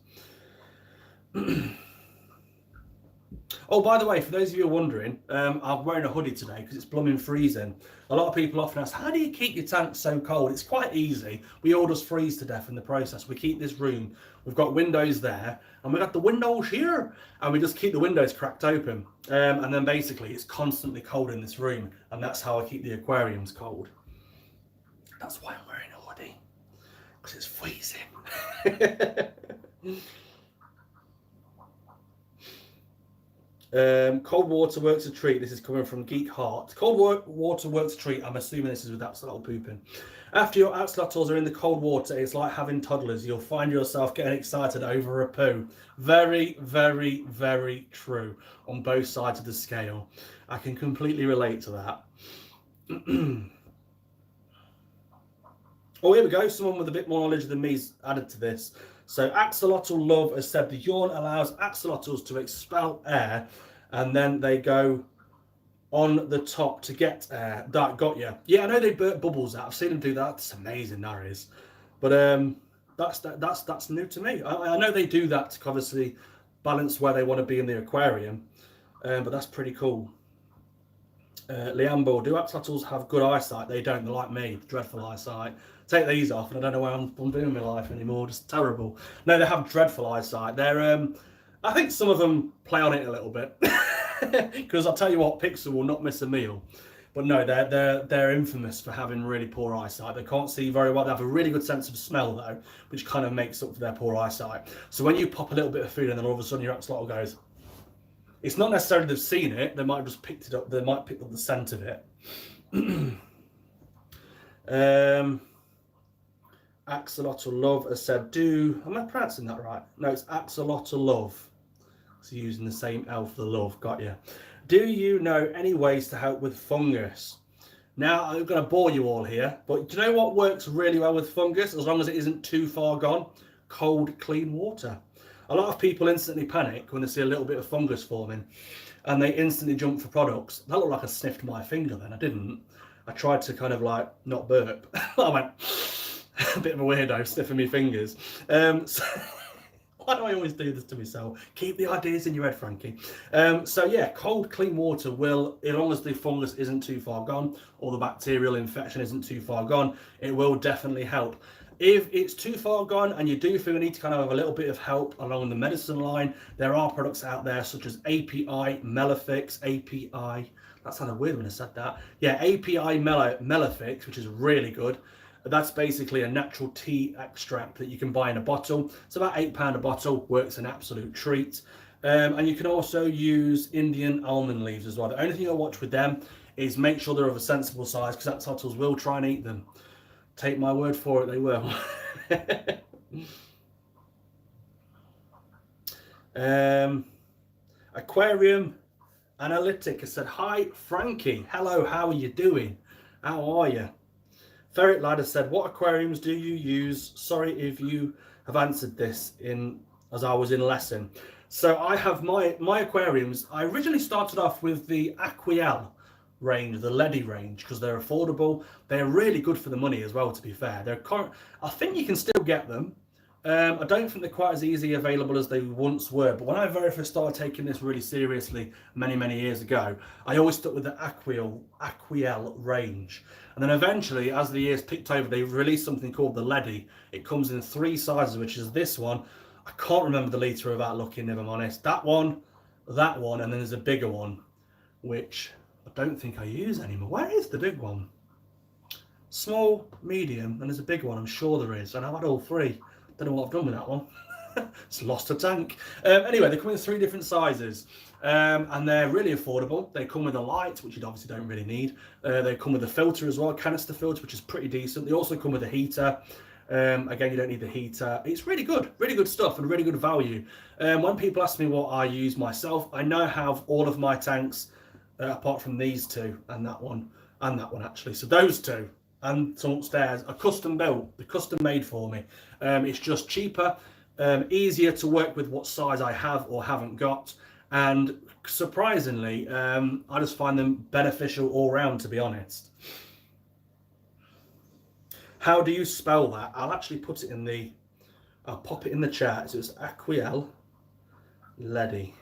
Oh, by the way, for those of you who are wondering, I'm wearing a hoodie today because it's blooming freezing. A lot of people often ask, how do you keep your tank so cold? It's quite easy. We all just freeze to death in the process. We keep this room, we've got windows there, and we've got the windows here, and we just keep the windows cracked open. And then basically it's constantly cold in this room, and that's how I keep the aquariums cold. That's why I'm wearing a hoodie, because it's freezing. Cold water works a treat. This is coming from Geek Heart. Cold water works a treat. I'm assuming this is with axolotl pooping. After your axolotls are in the cold water, it's like having toddlers. You'll find yourself getting excited over a poo. Very, very, very true on both sides of the scale. I can completely relate to that. Oh, here we go. Someone with a bit more knowledge than me's added to this. So Axolotl Love has said the yawn allows axolotls to expel air, and then they go on the top to get air. That got you. Yeah, I know they burp bubbles out. I've seen them do that. It's amazing, that is. But that's new to me. I know they do that to obviously balance where they want to be in the aquarium, but that's pretty cool. Liambo, do axolotls have good eyesight? They don't. They're like me, dreadful eyesight. Take these off and I don't know what I'm doing in my life anymore. Just terrible. No, they have dreadful eyesight. They're I think some of them play on it a little bit, because I'll tell you what, Pixel will not miss a meal. But no, they're infamous for having really poor eyesight. They can't see very well. They have a really good sense of smell though, which kind of makes up for their poor eyesight. So when you pop a little bit of food and then all of a sudden your axolotl goes, it's not necessarily they've seen it, they might have just picked it up, they might pick up the scent of it. Axolotl Love has said, am I pronouncing that right? No, it's Axolotl Love. So using the same L for the love, got you. Do you know any ways to help with fungus? Now, I'm going to bore you all here, but do you know what works really well with fungus, as long as it isn't too far gone? Cold, clean water. A lot of people instantly panic when they see a little bit of fungus forming, and they instantly jump for products. That looked like I sniffed my finger then. I didn't. I tried to kind of like not burp. I went, a bit of a weirdo, sniffing my fingers. So why do I always do this to myself? Keep the ideas in your head, Frankie. So yeah, cold, clean water will, as long as the fungus isn't too far gone or the bacterial infection isn't too far gone, it will definitely help. If it's too far gone and you do feel you need to kind of have a little bit of help along the medicine line, there are products out there such as API, Melafix, API, that sounded weird when I said that. Yeah, API Melafix, which is really good. That's basically a natural tea extract that you can buy in a bottle. It's about £8 a bottle, works an absolute treat. And you can also use Indian almond leaves as well. The only thing I watch with them is make sure they're of a sensible size, because axolotls will try and eat them. Take my word for it, they will. Aquarium Analytic has said, hi, Frankie. Hello, how are you doing? How are you? Ferret Lad has said, what aquariums do you use? Sorry if you have answered this as I was in lesson. So I have my aquariums. I originally started off with the Aquel range, the leady range, because they're affordable. They're really good for the money as well, to be fair. I think you can still get them. I don't think they're quite as easily available as they once were, but when I very first started taking this really seriously many years ago, I always stuck with the Aquel range. And then eventually, as the years ticked over, they released something called the leady. It comes in 3 sizes, which is this one. I can't remember the litre without looking, if I'm honest. That one, and then there's a bigger one, which I don't think I use anymore. Where is the big one? Small, medium, and there's a big one. I'm sure there is, and I've had all 3. Don't know what I've done with that one. It's lost a tank. Anyway, they come in 3 different sizes, and they're really affordable. They come with a light, which you obviously don't really need. They come with a filter as well, canister filter, which is pretty decent. They also come with a heater. Again, you don't need the heater. It's really good stuff and really good value. When people ask me what I use myself, I now have all of my tanks, apart from these 2 and that one actually. So those 2 and some upstairs are custom built. They're custom made for me. It's just cheaper, easier to work with what size I have or haven't got, and surprisingly, I just find them beneficial all round, to be honest. How do you spell that? I'll actually put it in I'll pop it in the chat. So it's Aquel Leady.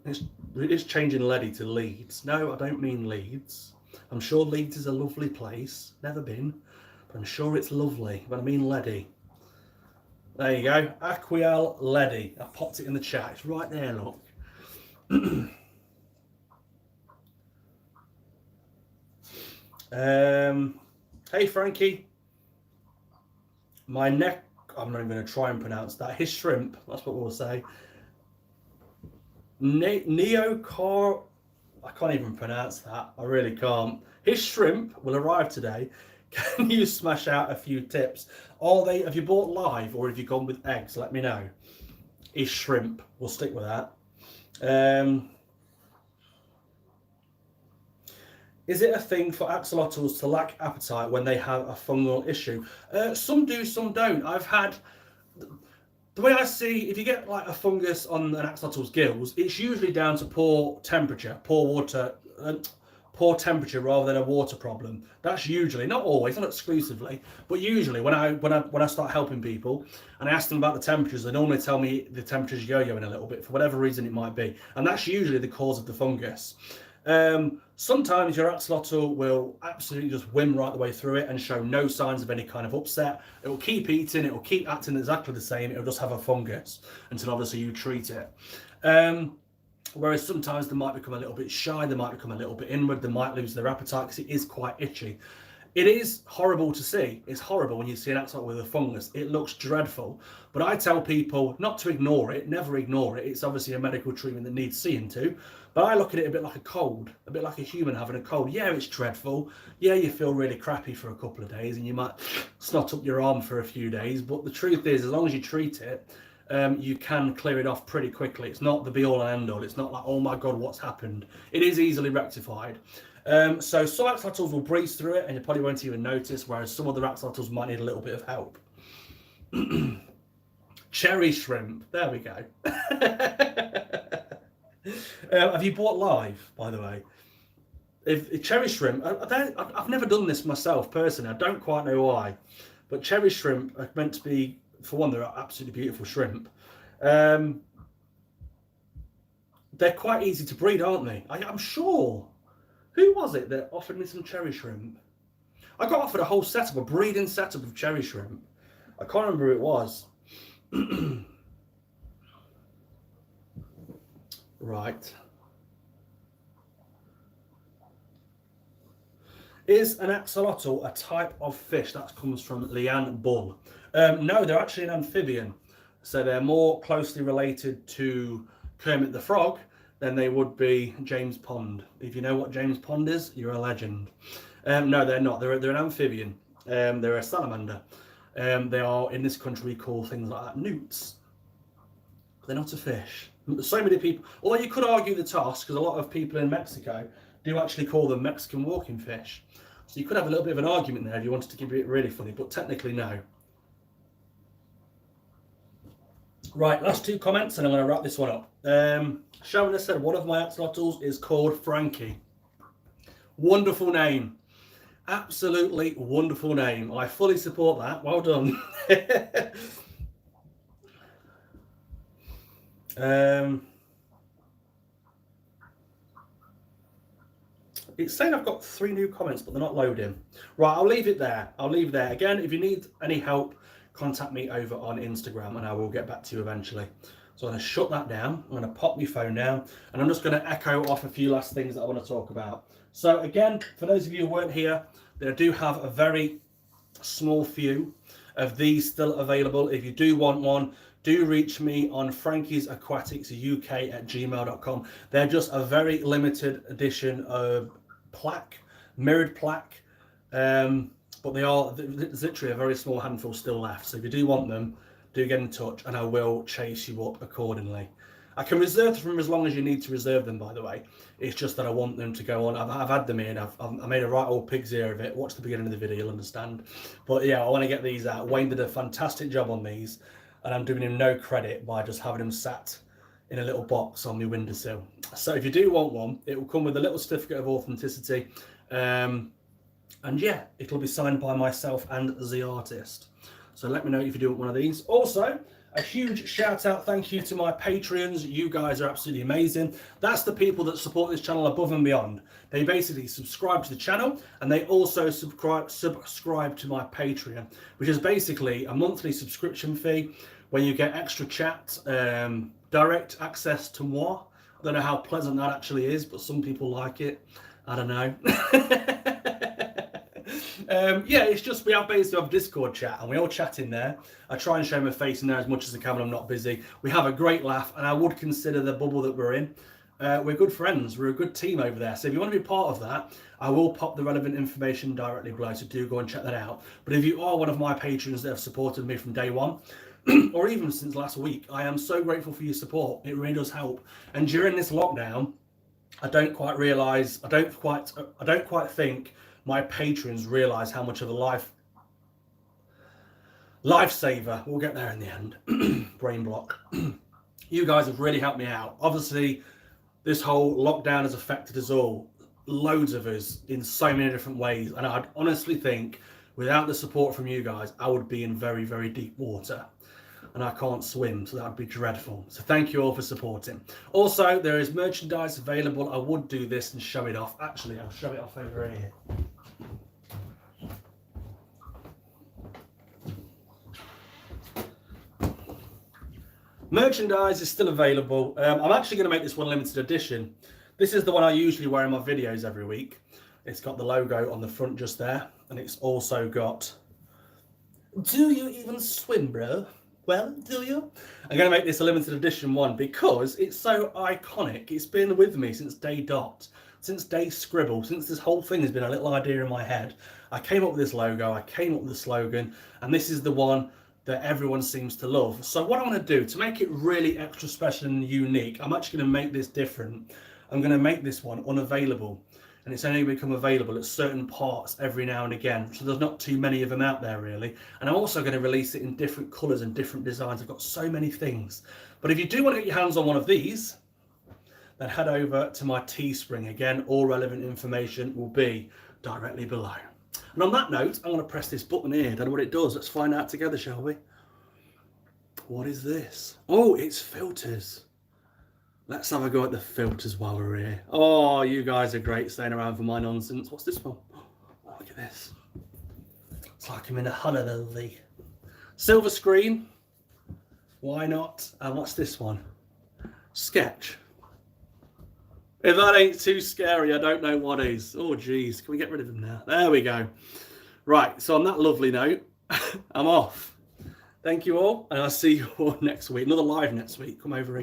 It's changing Leady to Leeds. No, I don't mean Leeds. I'm sure Leeds is a lovely place. Never been, but I'm sure it's lovely. But I mean Leady. There you go. Aquel Leady. I popped it in the chat. It's right there, look. Hey, Frankie. My neck, I'm not even going to try and pronounce that. His shrimp, that's what we'll say. Neocar, I can't even pronounce that. I really can't. His shrimp will arrive today. Can you smash out a few tips? Have you bought live or have you gone with eggs? Let me know. His shrimp, we'll stick with that. Is it a thing for axolotls to lack appetite when they have a fungal issue? Some do, some don't. I've had, the way I see, if you get like a fungus on an axolotl's gills, it's usually down to poor temperature, poor temperature rather than a water problem. That's usually, not always, not exclusively, but usually when I start helping people and I ask them about the temperatures, they normally tell me the temperatures yo-yoing a little bit for whatever reason it might be, and that's usually the cause of the fungus. Sometimes your axolotl will absolutely just whim right the way through it and show no signs of any kind of upset. It will keep eating, it will keep acting exactly the same, it will just have a fungus until obviously you treat it. Whereas sometimes they might become a little bit shy, they might become a little bit inward, they might lose their appetite because it is quite itchy. It is horrible to see. It's horrible when you see an axolotl with a fungus. It looks dreadful. But I tell people not to ignore it, never ignore it. It's obviously a medical treatment that needs seeing to. But I look at it a bit like a cold, a bit like a human having a cold. Yeah, it's dreadful. Yeah, you feel really crappy for a couple of days and you might snot up your arm for a few days. But the truth is, as long as you treat it, you can clear it off pretty quickly. It's not the be all and end all. It's not like, oh my God, what's happened? It is easily rectified. So some axolotls will breeze through it and you probably won't even notice, whereas some other axolotls might need a little bit of help. Cherry shrimp, there we go. Have you bought live, by the way? If cherry shrimp, I've never done this myself personally. I don't quite know why, but cherry shrimp are meant to be, for one, they're absolutely beautiful shrimp. They're quite easy to breed, aren't they? I'm sure. Who was it that offered me some cherry shrimp? I got offered a whole setup, a breeding setup of cherry shrimp. I can't remember who it was. Right. Is an axolotl a type of fish? That comes from Leanne Bull. No, they're actually an amphibian. So they're more closely related to Kermit the Frog than they would be James Pond. If you know what James Pond is, you're a legend. No, they're not. They're an amphibian. They're a salamander. They are, in this country, we call things like that newts. They're not a fish. So many people, although you could argue the toss, because a lot of people in Mexico do actually call them Mexican walking fish. So you could have a little bit of an argument there if you wanted to keep it really funny, but technically no. Right, last two comments and I'm going to wrap this one up. Sharon has said, one of my axolotls is called Frankie. Wonderful name. Absolutely wonderful name. I fully support that. Well done. It's saying I've got 3 new comments, but they're not loading. Right, I'll leave it there. I'll leave it there. Again, if you need any help, contact me over on Instagram and I will get back to you eventually. So I'm going to shut that down. I'm going to pop my phone down and I'm just going to echo off a few last things that I want to talk about. So again, for those of you who weren't here, I do have a very small few of these still available. If you do want one, do reach me on Frankiesaquaticsuk@gmail.com. They're just a very limited edition of plaque, mirrored plaque, but there's literally a very small handful still left. So if you do want them, do get in touch and I will chase you up accordingly. I can reserve them as long as you need to reserve them, by the way. It's just that I want them to go on. I've had them in. I made a right old pig's ear of it. Watch the beginning of the video, you'll understand. But yeah, I want to get these out. Wayne did a fantastic job on these, and I'm doing him no credit by just having them sat in a little box on my windowsill. So if you do want one, it will come with a little certificate of authenticity. And yeah, it'll be signed by myself and the artist. So let me know if you do want one of these. Also, a huge shout out, thank you to my Patreons. You guys are absolutely amazing. That's the people that support this channel above and beyond. They basically subscribe to the channel and they also subscribe to my Patreon, which is basically a monthly subscription fee where you get extra chat, direct access to moi. I don't know how pleasant that actually is, but some people like it. I don't know. Yeah, it's just we have basically have Discord chat and we all chat in there. I try and show my face in there as much as I can when I'm not busy. We have a great laugh and I would consider the bubble that we're in. We're good friends. We're a good team over there. So if you want to be part of that, I will pop the relevant information directly below. So do go and check that out. But if you are one of my patrons that have supported me from day one, or even since last week, I am so grateful for your support. It really does help. And during this lockdown, I don't quite think my patrons realise how much of a lifesaver. We'll get there in the end. Brain block. You guys have really helped me out. Obviously, this whole lockdown has affected us all, loads of us, in so many different ways. And I honestly think without the support from you guys, I would be in very, very deep water. And I can't swim, so that would be dreadful. So thank you all for supporting. Also, there is merchandise available. I would do this and show it off. Actually, I'll show it off over here. Merchandise is still available. I'm actually going to make this one limited edition. This is the one I usually wear in my videos every week. It's got the logo on the front just there. And it's also got, do you even swim, bro? Well, do you? I'm going to make this a limited edition one because it's so iconic. It's been with me since day dot, since day scribble, since this whole thing has been a little idea in my head. I came up with this logo, I came up with the slogan, and this is the one that everyone seems to love. So what I want to do to make it really extra special and unique, I'm actually going to make this different. I'm going to make this one unavailable, and it's only become available at certain parts every now and again, so there's not too many of them out there really. And I'm also going to release it in different colors and different designs. I've got so many things. But if you do want to get your hands on one of these, then head over to my Teespring. Again, all relevant information will be directly below. And on that note, I'm going to press this button here. Don't know what it does. Let's find out together, shall we? What is this? Oh, it's filters. Let's have a go at the filters while we're here. Oh, you guys are great staying around for my nonsense. What's this one? Oh, look at this. It's like I'm in a holiday. Silver screen. Why not? And what's this one? Sketch. If that ain't too scary, I don't know what is. Oh, geez. Can we get rid of them now? There we go. Right. So on that lovely note, I'm off. Thank you all. And I'll see you all next week. Another live next week. Come over again.